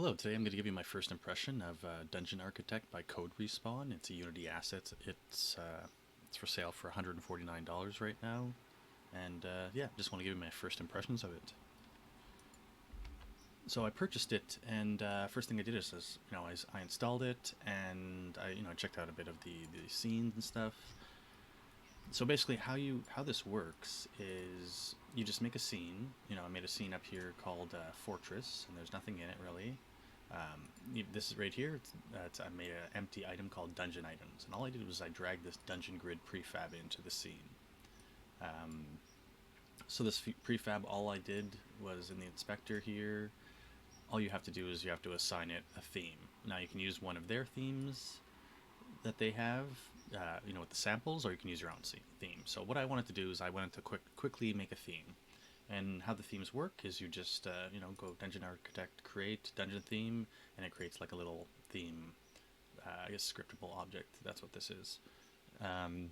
Hello, today I'm going to give you my first impression of Dungeon Architect by Code Respawn. It's a Unity asset. It's for sale for $149 right now, and yeah, just want to give you my first impressions of it. So I purchased it, and first thing I did is I installed it, and I checked out a bit of the scenes and stuff. So basically, how this works is you just make a scene. I made a scene up here called Fortress, and there's nothing in it really. This is right here. I made an empty item called Dungeon Items, and all I did was I dragged this Dungeon Grid prefab into the scene. So this prefab, all I did was in the inspector here. All you have to do is you have to assign it a theme. Now you can use one of their themes that they have, with the samples, or you can use your own theme. So what I wanted to do is I wanted to quickly make a theme. And how the themes work is you just, go Dungeon Architect, create Dungeon Theme, and it creates like a little theme, scriptable object. That's what this is. And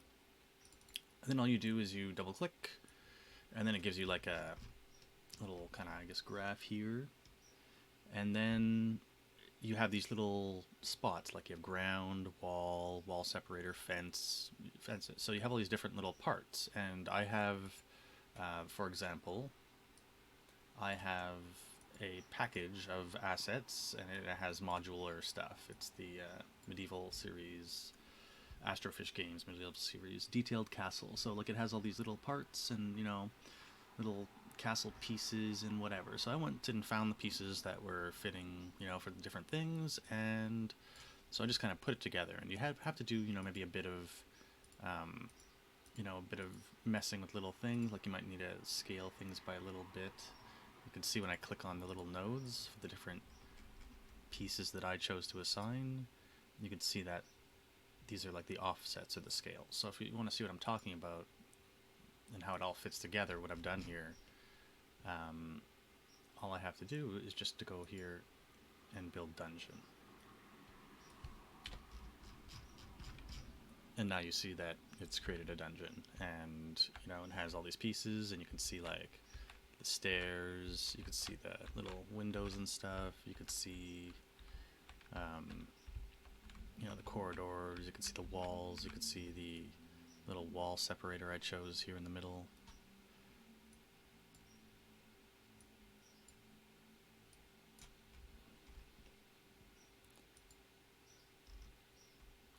then all you do is you double click, and then it gives you like a little kind of, graph here. And then you have these little spots, like you have ground, wall separator, fences. So you have all these different little parts, and I have, for example, I have a package of assets, and it has modular stuff. It's the Medieval series, Astrofish Games Medieval series, Detailed Castle. So like it has all these little parts and little castle pieces and whatever. So I went and found the pieces that were fitting, for the different things, and so I just kind of put it together. And you have to do, maybe a bit of, a bit of messing with little things. Like you might need to scale things by a little bit. You can see when I click on the little nodes for the different pieces that I chose to assign, you can see that these are like the offsets of the scale. So if you want to see what I'm talking about and how it all fits together, what I've done here, all I have to do is just to go here and build dungeon. And now you see that it's created a dungeon, and it has all these pieces, and you can see like the stairs, you can see the little windows and stuff, you could see the corridors, you can see the walls, you can see the little wall separator I chose here in the middle.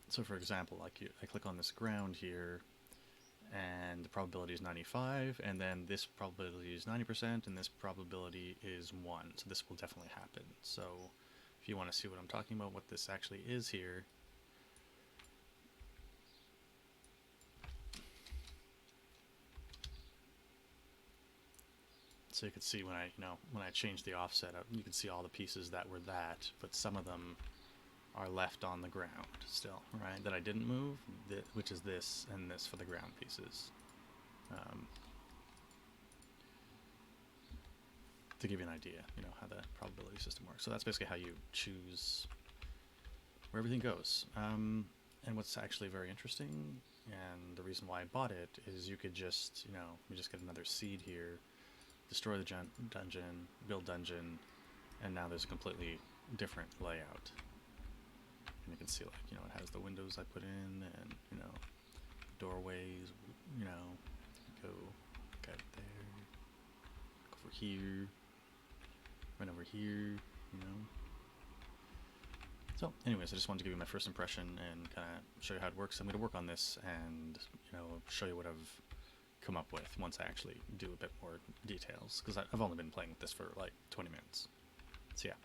So for example, I click on this ground here, and the probability is 95, and then this probability is 90%, and this probability is 1. So this will definitely happen. So if you want to see what I'm talking about, what this actually is here, so you can see when I change the offset up, you can see all the pieces that were that, but some of them are left on the ground still, right? That I didn't move, which is this and this for the ground pieces. To give you an idea, how the probability system works. So that's basically how you choose where everything goes. And what's actually very interesting, and the reason why I bought it, is you could just, you just get another seed here, destroy the dungeon, build dungeon, and now there's a completely different layout. And you can see, like, it has the windows I put in, and, doorways, go out there, go over here, run over here, So, anyways, I just wanted to give you my first impression and kind of show you how it works. I'm going to work on this and, show you what I've come up with once I actually do a bit more details, because I've only been playing with this for like 20 minutes. So yeah.